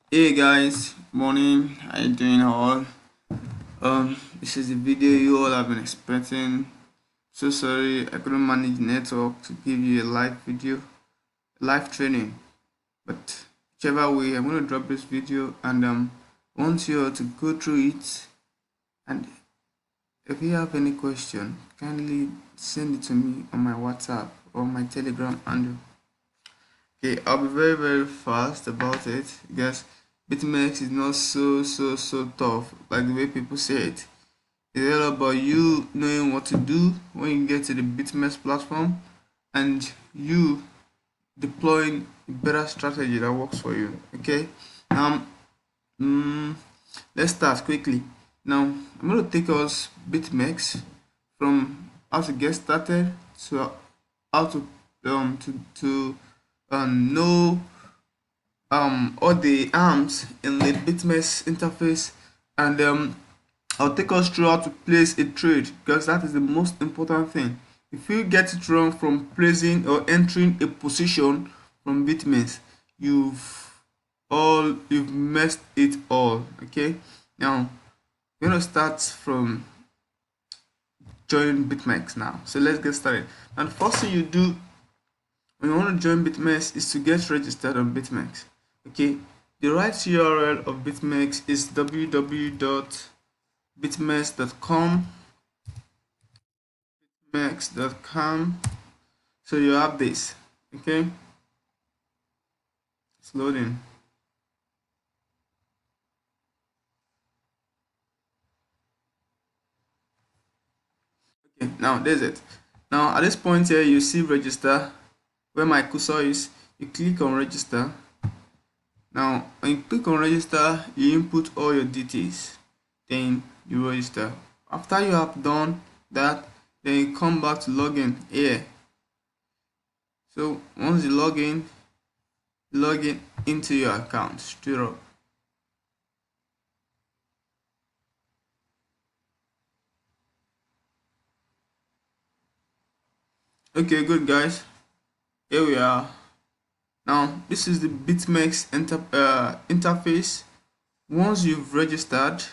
Hey guys, morning. How you doing all? This is the video you all have been expecting. So sorry I couldn't manage the network to give you a live video, live training. But whichever way, I'm gonna drop this video and want you all to go through it. And if you have any question, kindly send it to me on my WhatsApp or my Telegram handle. Okay, I'll be very fast about it because BitMEX is not so tough like the way people say it. It's all about you knowing what to do when you get to the BitMEX platform and you deploying a better strategy that works for you. Okay, um, mm, let's start quickly. Now I'm going to take us BitMEX from how to get started to how to know all the arms in the BitMEX interface, and I'll take us through how to place a trade because that is the most important thing. If you get it wrong from placing or entering a position from BitMEX, you've messed it all. Okay, now we're gonna start from join BitMEX now. So let's get started. And the first thing you do when you want to join BitMEX is to get registered on BitMEX. Okay, the right URL of BitMEX is www.bitmex.com. bitmex.com. So you have this. Okay, it's loading. Okay, now there's it. Now at this point here, you see register. Where my cursor is, you click on register. Now when you click on register, you input all your details, then you register. After you have done that, then you come back to login here. So once you log in into your account straight up. Okay, good guys, here we are. Now this is the BitMEX interface. Once you've registered,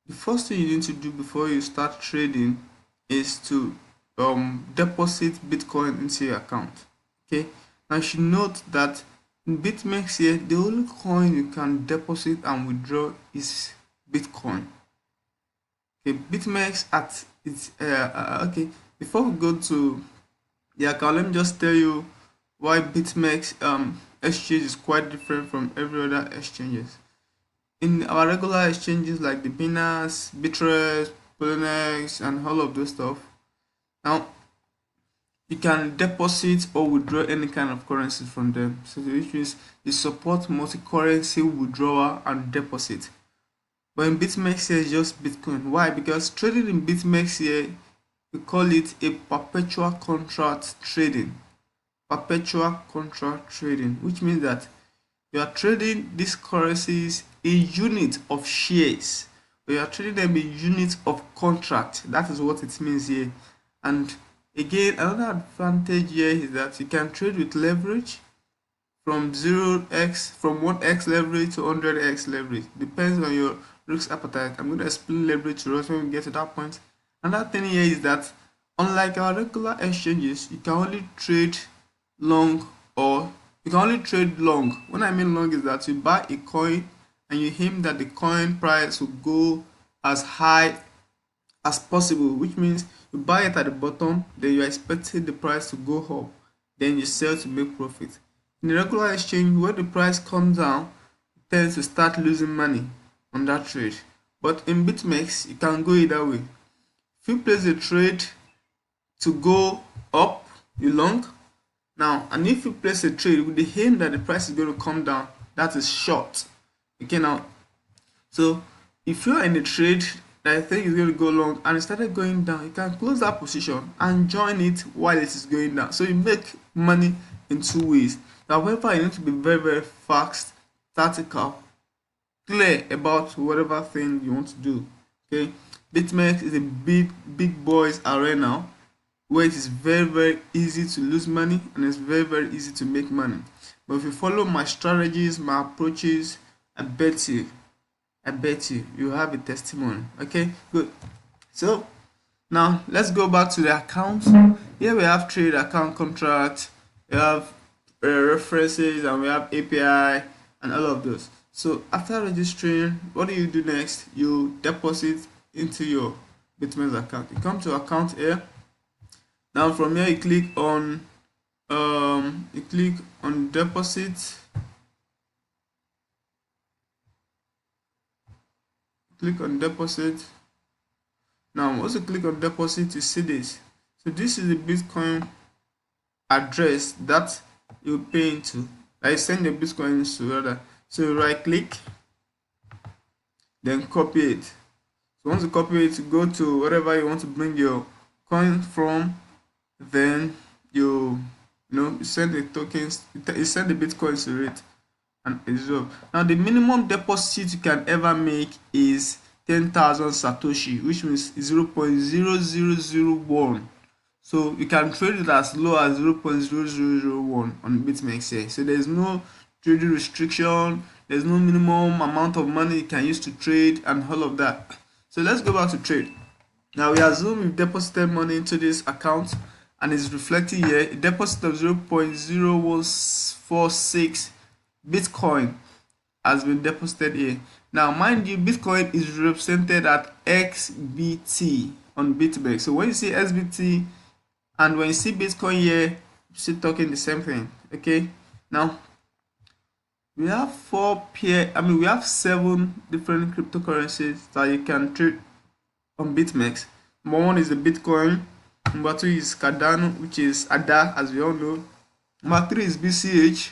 the first thing you need to do before you start trading is to deposit Bitcoin into your account. Okay, now you should note that in BitMEX here, the only coin you can deposit and withdraw is Bitcoin. Okay, BitMEX at its okay. Before we go to the account, let me just tell you why BitMEX exchange is quite different from every other exchanges. In our regular exchanges like the Binance, Bittrex, Poloniex, and all of those stuff, now you can deposit or withdraw any kind of currency from them. So which means they support multi-currency withdrawal and deposit. But in BitMEX here, it's just Bitcoin. Why? Because trading in BitMEX here, we call it a perpetual contract trading. Perpetual contract trading, which means that you are trading these currencies a unit of shares, but you are trading them a unit of contract. That is what it means here. And again, another advantage here is that you can trade with leverage from 1x leverage to 100x leverage. Depends on your risk appetite. I'm going to explain leverage to us when we get to that point. Another thing here is that unlike our regular exchanges, you can only trade long, or you can only trade long. When I mean long is that you buy a coin and you aim that the coin price will go as high as possible, which means you buy it at the bottom, then you're expecting the price to go up, then you sell to make profit. In the regular exchange, when the price comes down, you tend to start losing money on that trade. But in BitMEX, you can go either way. If you place a trade to go up, you long. Now, and if you place a trade with the aim that the price is going to come down, that is short. Okay, now, so if you're in a trade that I think is going to go long and it started going down, you can close that position and join it while it is going down. So you make money in two ways. However, you need to be very fast, tactical, clear about whatever thing you want to do. Okay, BitMEX is a big boys arena where it is very easy to lose money and it's very easy to make money. But if you follow my strategies, my approaches, I bet you you have a testimony. Okay, good. So now let's go back to the account. Here we have trade, account, contract, we have references, and we have API and all of those. So after registering, what do you do next? You deposit into your BitMEX account. You come to account here. Now from here you click on deposit. Click on deposit. Now once you click on deposit, you see this. So this is the Bitcoin address that you pay into. I send the Bitcoin to rather. So you right click, then copy it. So once you copy it, you go to wherever you want to bring your coin from, then you send the tokens, you send the Bitcoins to it, and it's up. Now the minimum deposit you can ever make is 10,000 Satoshi, which means 0.0001. So you can trade it as low as 0.0001 on BitMEX here. So there's no trading restriction, there's no minimum amount of money you can use to trade and all of that. So let's go back to trade. Now we assume you've deposited money into this account and it's reflecting here a deposit of 0.0146 Bitcoin has been deposited here. Now mind you, Bitcoin is represented at XBT on BitMEX. So when you see XBT and when you see Bitcoin here, you're still talking the same thing. Okay, now we have we have 7 different cryptocurrencies that you can trade on BitMEX. Number 1 is the Bitcoin. Number 2 is Cardano, which is ADA, as we all know. Number 3 is BCH.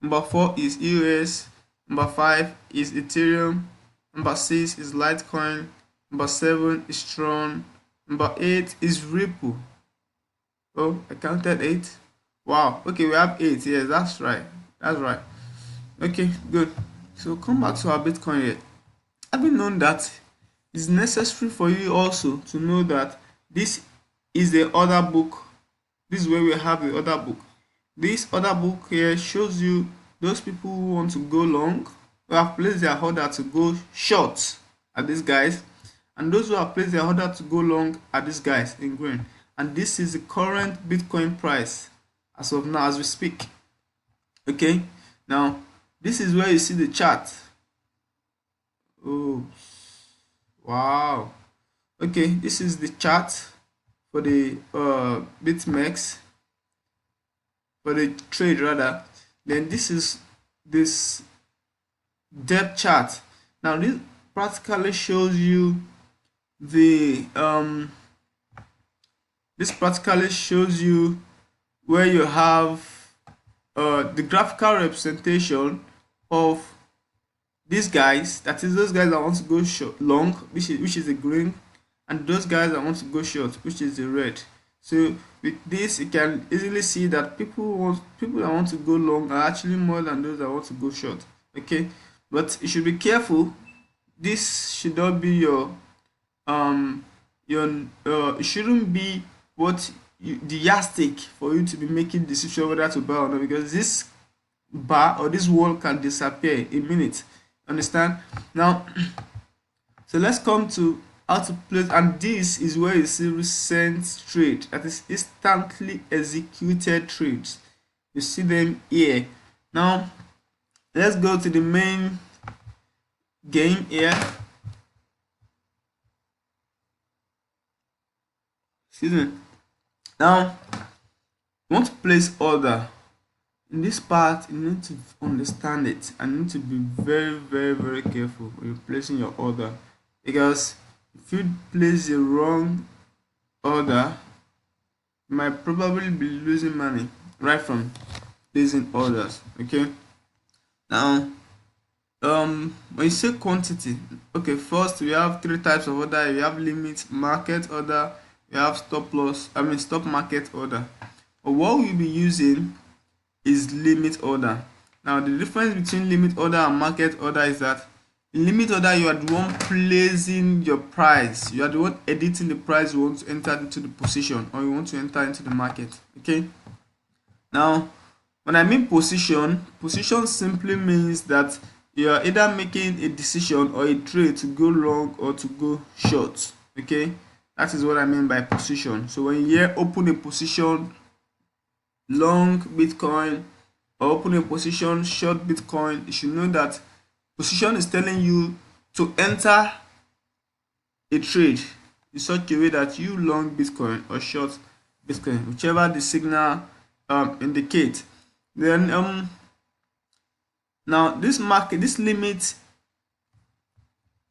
Number 4 is EOS. Number 5 is Ethereum. Number 6 is Litecoin. Number 7 is Tron. Number 8 is Ripple. Oh, I counted 8. Wow. Okay, we have 8. Yes, that's right. Okay, good. So come back to our Bitcoin here. Having known that, it's necessary for you also to know that this is the order book. This is where we have the order book. This order book here shows you those people who want to go long, who have placed their order to go short at these guys, and those who have placed their order to go long at these guys in green. And this is the current Bitcoin price as of now, as we speak. Okay, now this is where you see the chart. Oh, wow. Okay, this is the chart for the BitMEX, for the trade rather. Then this is this depth chart. Now this practically shows you the where you have the graphical representation of these guys, that is those guys that want to go short long, which is the green, and those guys that want to go short, which is the red. So with this you can easily see that people that want to go long are actually more than those that want to go short. Okay, but you should be careful. This should not be your it shouldn't be the yardstick for you to be making decision whether to buy or not, because this bar or this wall can disappear in minutes. Understand? Now so let's come to how to place, and this is where you see recent trade, that is instantly executed trades. You see them here. Now let's go to the main game here. Excuse me. Now you want to place order. In this part you need to understand it and you need to be very, very, very careful when you're placing your order, because if you place the wrong order, you might probably be losing money right from placing orders. Okay, now when you say quantity, okay, first we have 3 types of order. We have limit market order, we have stop market order. But what we'll be using is limit order. Now the difference between limit order and market order is that in limit order you are the one placing your price, you are the one editing the price you want to enter into the position or you want to enter into the market. Okay, now When I mean position simply means that you are either making a decision or a trade to go long or to go short. Okay, that is what I mean by position. So when you hear open a position long Bitcoin or open a position short Bitcoin, you should know that position is telling you to enter a trade in such a way that you long Bitcoin or short Bitcoin, whichever the signal indicate. Then now this limit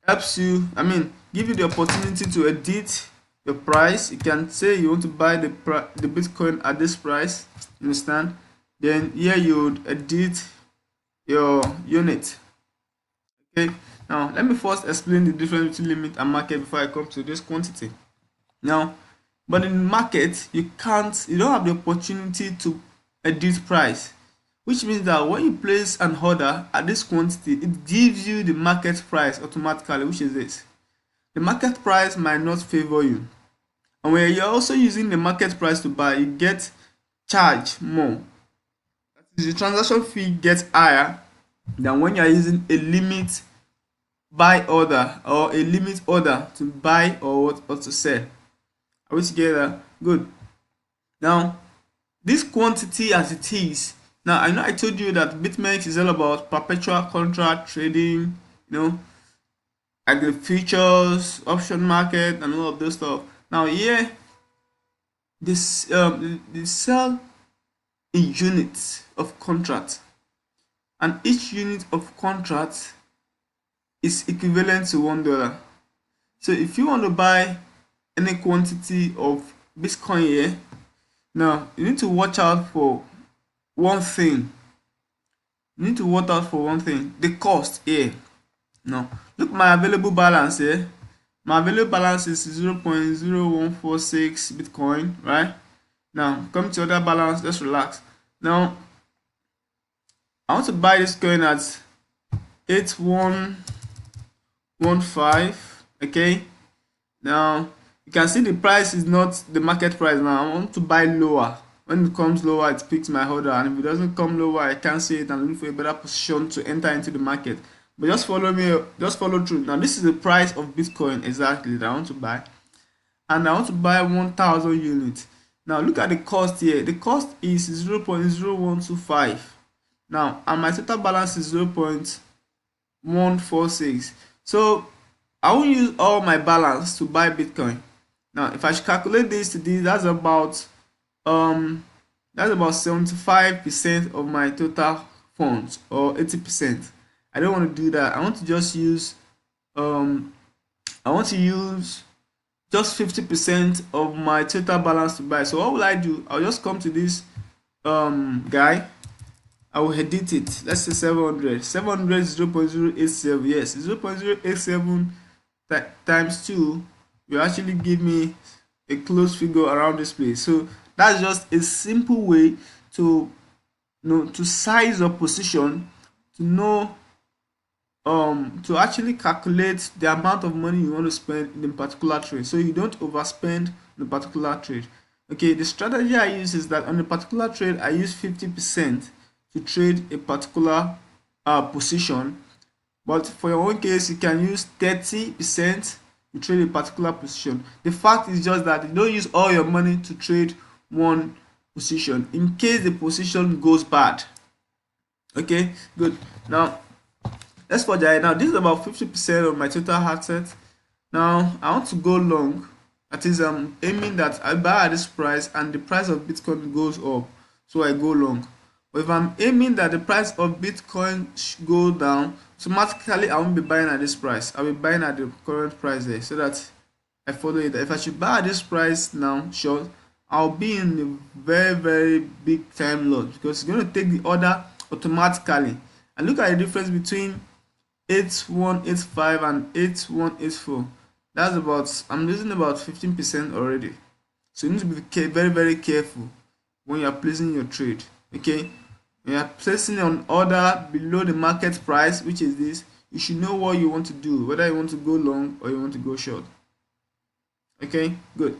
helps you, give you the opportunity to edit your price. You can say you want to buy the Bitcoin at this price, you understand? Then here you would edit your unit. Okay, now let me first explain the difference between limit and market before I come to this quantity. Now, but in market you don't have the opportunity to edit price, which means that when you place an order at this quantity, it gives you the market price automatically, which is this. The market price might not favor you, and when you're also using the market price to buy, you get charged more. That is, the transaction fee gets higher than when you're using a limit buy order or a limit order to buy or to sell. Are we together? Good. Now, this quantity as it is, now I know I told you that BitMEX is all about perpetual contract trading, like the futures, option market, and all of those stuff. Now here, this they sell in units of contract, and each unit of contract is equivalent to $1. So if you want to buy any quantity of Bitcoin here, now you need to watch out for one thing. The cost here. Now look my available balance here. My available balance is 0.0146 Bitcoin, right? Now come to other balance, just relax. Now I want to buy this coin at 8115. Okay, now you can see the price is not the market price. Now I want to buy lower. When it comes lower, it picks my order, and if it doesn't come lower, I can see it and look for a better position to enter into the market. But just follow through. Now this is the price of Bitcoin exactly that I want to buy, and I want to buy 1000 units. Now look at the cost here. The cost is 0.0125. now, and my total balance is 0.146. So I won't use all my balance to buy Bitcoin. Now if I should calculate this to this, that's about 75% of my total funds, or 80%. I don't want to do that. I want to just use just 50% of my total balance to buy. So what will I do? I'll just come to this guy. I will edit it. Let's say 700. 700 is 0.087. Yes, 0.087 times 2 will actually give me a close figure around this place. So that's just a simple way to to size your position, to know to actually calculate the amount of money you want to spend in a particular trade, so you don't overspend in a particular trade. Okay, the strategy I use is that on a particular trade I use 50% to trade a particular position, but for your own case you can use 30% to trade a particular position. The fact is just that you don't use all your money to trade one position in case the position goes bad. Okay, good. Now let's forge ahead. Now this is about 50% of my total asset. Now I want to go long. That is, I'm aiming that I buy at this price and the price of Bitcoin goes up, so I go long. But if I'm aiming that the price of Bitcoin go down, automatically I won't be buying at this price. I'll be buying at the current price there, so that I follow it. If I should buy at this price now short, I'll be in a very, very big time loss, because it's going to take the order automatically. And look at the difference between 8185 and 8184. That's about, I'm losing about 15% already. So you need to be very, very careful when you're placing your trade. Okay, when you're placing an order below the market price, which is this, you should know what you want to do, whether you want to go long or you want to go short. Okay, good.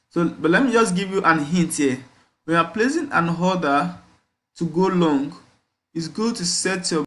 So but let me just give you an hint here. When you're placing an order to go long, it's good to set your